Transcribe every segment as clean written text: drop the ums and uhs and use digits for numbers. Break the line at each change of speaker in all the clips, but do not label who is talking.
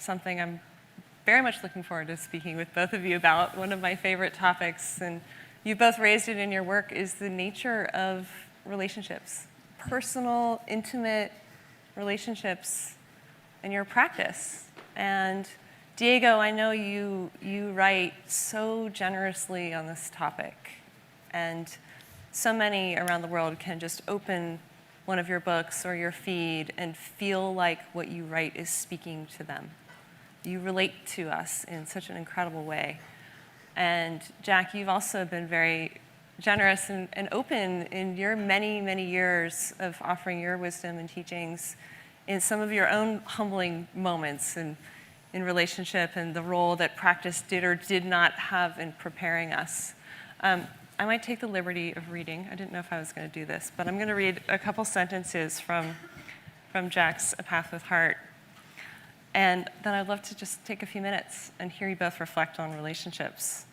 something I'm very much looking forward to speaking with both of you about. One of my favorite topics, and you both raised it in your work, is the nature of relationships, personal, intimate relationships in your practice. And Diego, I know you write so generously on this topic, and so many around the world can just open one of your books or your feed and feel like what you write is speaking to them. You relate to us in such an incredible way. And Jack, you've also been very generous and open in your many, many years of offering your wisdom and teachings in some of your own humbling moments in relationship and the role that practice did or did not have in preparing us. I might take the liberty of reading. I didn't know if I was going to do this, but I'm going to read a couple sentences from Jack's A Path with Heart. And then I'd love to just take a few minutes and hear you both reflect on relationships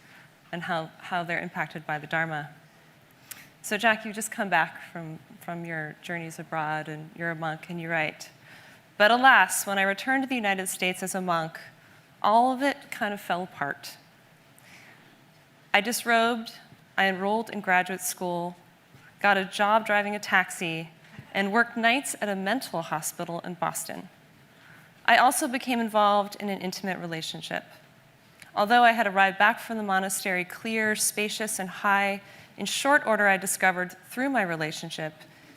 and how they're impacted by the Dharma. So Jack, you just come back from your journeys abroad, and you're a monk, and you write, "But alas, when I returned to the United States as a monk, all of it kind of fell apart. I disrobed, I enrolled in graduate school, got a job driving a taxi, and worked nights at a mental hospital in Boston. I also became involved in an intimate relationship. Although I had arrived back from the monastery clear, spacious, and high, in short order I discovered through my relationship,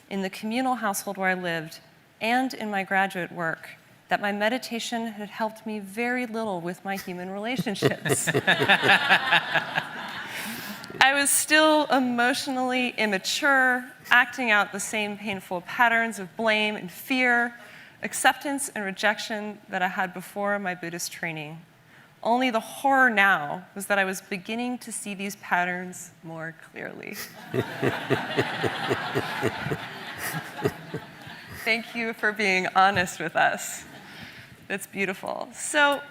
in the communal household where I lived, and in my graduate work, that my meditation had helped me very little with my human relationships. I was still emotionally immature, acting out the same painful patterns of blame and fear, acceptance and rejection that I had before my Buddhist training. Only the horror now was that I was beginning to see these patterns more clearly." Thank you for being honest with us. That's beautiful. So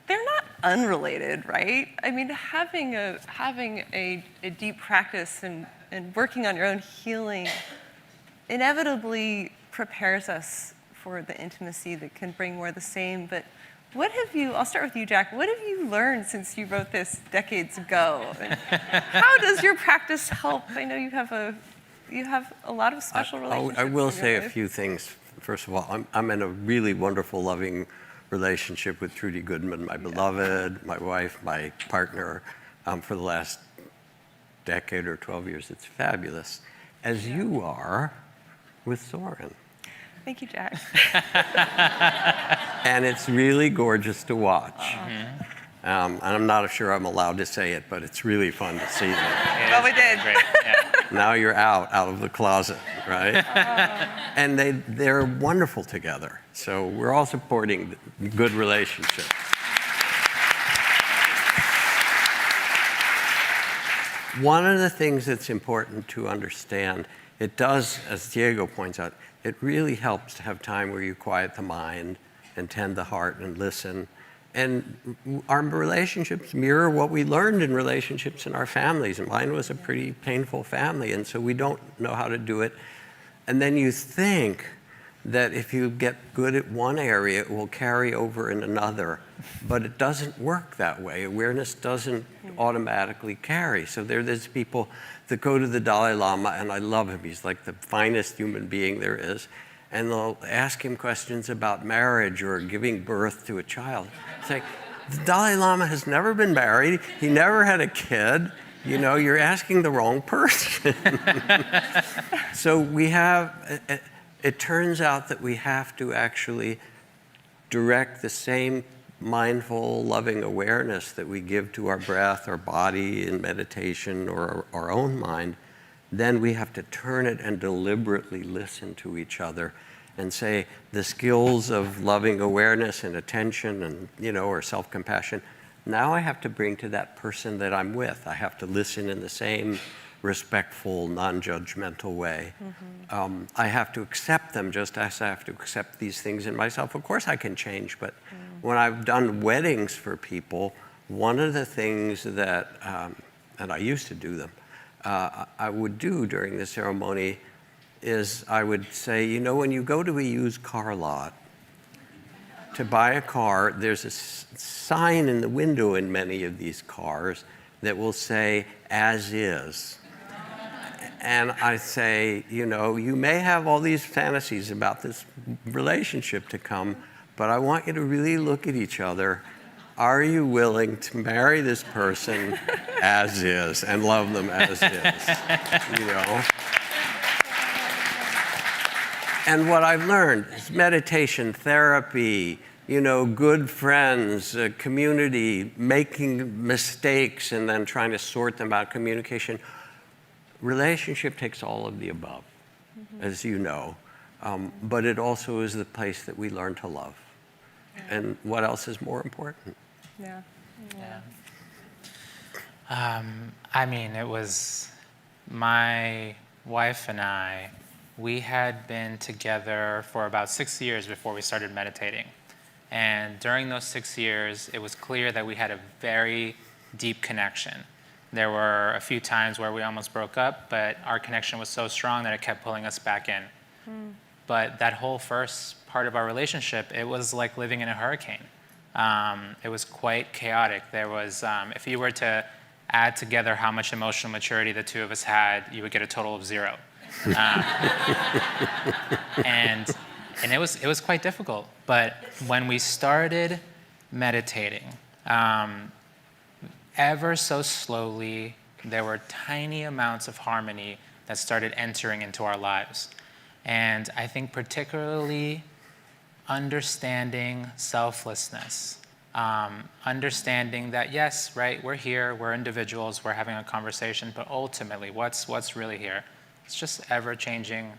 they're not unrelated, right? I mean, having a deep practice and working on your own healing inevitably prepares us for the intimacy that can bring more of the same. But what have you, I'll start with you, Jack, what have you learned since you wrote this decades ago? And how does your practice help? I know you have a lot of special relationships.
I will say a few things. First of all, I'm in a really wonderful, loving relationship with Trudy Goodman, my beloved, my wife, my partner, for the last decade or 12 years. It's fabulous, as you are with Soren.
Thank you, Jack.
And it's really gorgeous to watch.
Mm-hmm.
And I'm not sure I'm allowed to say it, but it's really fun to see them.
Well, we did.
Great. Yeah.
Now you're out of the closet, right? And they're wonderful together. So we're all supporting good relationships. One of the things that's important to understand, it does, as Diego points out, it really helps to have time where you quiet the mind and tend the heart and listen. And our relationships mirror what we learned in relationships in our families. And mine was a pretty painful family, and so we don't know how to do it. And then you think that if you get good at one area, it will carry over in another. But it doesn't work that way. Awareness doesn't automatically carry. So there's people that go to the Dalai Lama, and I love him. He's like the finest human being there is. And they'll ask him questions about marriage or giving birth to a child. It's like, the Dalai Lama has never been married. He never had a kid. You know, you're asking the wrong person. So it turns out that we have to actually direct the same mindful, loving awareness that we give to our breath, our body in meditation, or our own mind. Then we have to turn it and deliberately listen to each other and say the skills of loving awareness and attention and, or self-compassion, now I have to bring to that person that I'm with. I have to listen in the same respectful, non-judgmental way. Mm-hmm. I have to accept them just as I have to accept these things in myself. Of course I can change, but when I've done weddings for people, one of the things that, and I used to do them, I would do during the ceremony is I would say, when you go to a used car lot, to buy a car, there's a sign in the window in many of these cars that will say, "as is." And I say, you know, you may have all these fantasies about this relationship to come, but I want you to really look at each other. Are you willing to marry this person as is and love them as is? You know? And what I've learned is meditation, therapy, you know, good friends, community, making mistakes and then trying to sort them out, communication. Relationship takes all of the above, as you know, but it also is the place that we learn to love. And what else is more important?
Yeah.
I mean, it was my wife and I, we had been together for about 6 years before we started meditating. And during those 6 years, it was clear that we had a very deep connection. There were a few times where we almost broke up, but our connection was so strong that it kept pulling us back in. But that whole first part of our relationship, it was like living in a hurricane. It was quite chaotic. There was, if you were to add together how much emotional maturity the two of us had, you would get a total of 0. And it was quite difficult. But when we started meditating, ever so slowly, there were tiny amounts of harmony that started entering into our lives. And I think particularly understanding selflessness, understanding that yes, right, we're here, we're individuals, we're having a conversation, but ultimately, what's really here? It's just ever-changing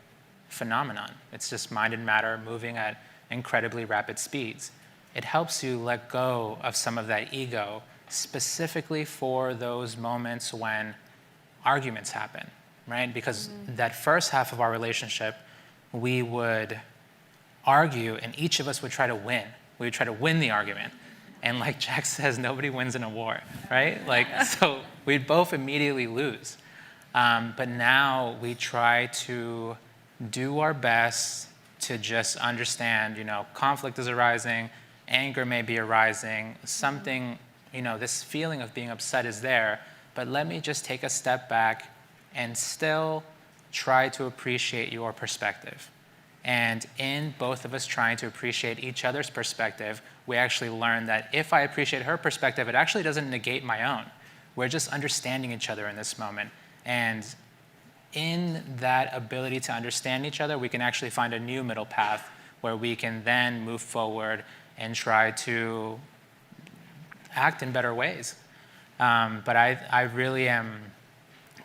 phenomenon. It's just mind and matter moving at incredibly rapid speeds. It helps you let go of some of that ego, specifically for those moments when arguments happen, right? Because that first half of our relationship, we would argue and each of us would try to win. We would try to win the argument. And like Jack says, nobody wins in a war, right? So we'd both immediately lose. But now we try to do our best to just understand, you know, conflict is arising, anger may be arising, something, you know, this feeling of being upset is there, but let me just take a step back and still try to appreciate your perspective. And in both of us trying to appreciate each other's perspective, we actually learn that if I appreciate her perspective, it actually doesn't negate my own. We're just understanding each other in this moment. And in that ability to understand each other, we can actually find a new middle path where we can then move forward and try to act in better ways. But I really am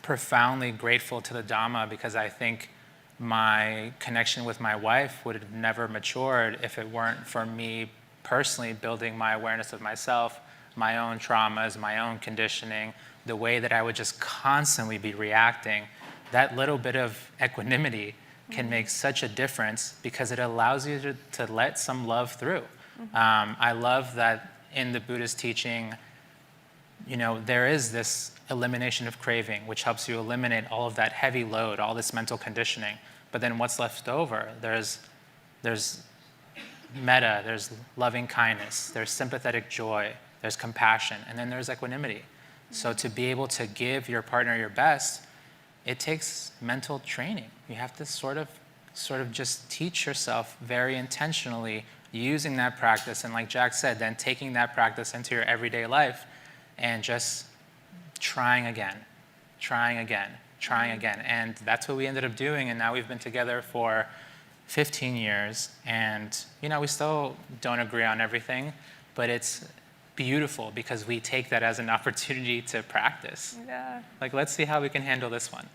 profoundly grateful to the Dhamma because I think my connection with my wife would have never matured if it weren't for me personally building my awareness of myself, my own traumas, my own conditioning, the way that I would just constantly be reacting. That little bit of equanimity can make such a difference because it allows you to let some love through. I love that in the Buddhist teaching, you know, there is this elimination of craving, which helps you eliminate all of that heavy load, all this mental conditioning. But then what's left over? There's metta, there's loving kindness, there's sympathetic joy, there's compassion, and then there's equanimity. So to be able to give your partner your best, it takes mental training. You have to sort of just teach yourself very intentionally using that practice. And like Jack said, then taking that practice into your everyday life and just trying again. And that's what we ended up doing. And now we've been together for 15 years. And, you know, we still don't agree on everything, but it's beautiful because we take that as an opportunity to practice.
Yeah.
Like, let's see how we can handle this one.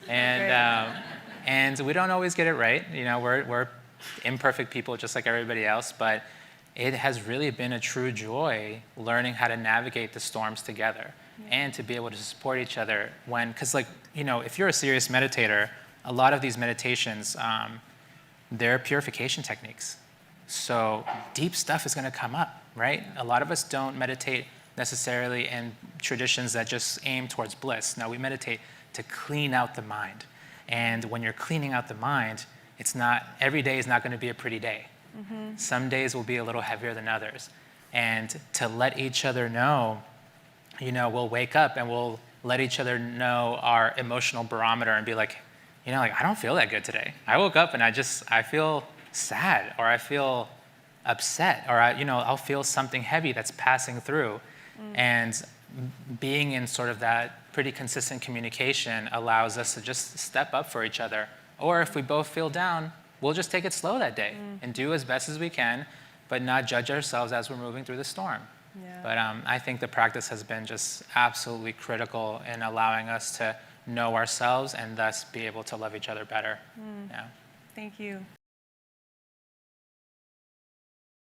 And we don't always get it right. You know, we're imperfect people just like everybody else, but it has really been a true joy learning how to navigate the storms together and to be able to support each other when, because like, you know, if you're a serious meditator, a lot of these meditations, they're purification techniques. So deep stuff is going to come up, right? A lot of us don't meditate necessarily in traditions that just aim towards bliss. No, we meditate to clean out the mind. And when you're cleaning out the mind, it's not, every day is not going to be a pretty day. Some days will be a little heavier than others. And to let each other know, we'll wake up and we'll let each other know our emotional barometer and be like, I don't feel that good today. I woke up and I feel sad, or I feel upset, or I'll feel something heavy that's passing through. And being in sort of that pretty consistent communication allows us to just step up for each other. Or if we both feel down, we'll just take it slow that day and do as best as we can, but not judge ourselves as we're moving through the storm.
Yeah.
But I think the practice has been just absolutely critical in allowing us to know ourselves and thus be able to love each other better. Yeah.
Thank you.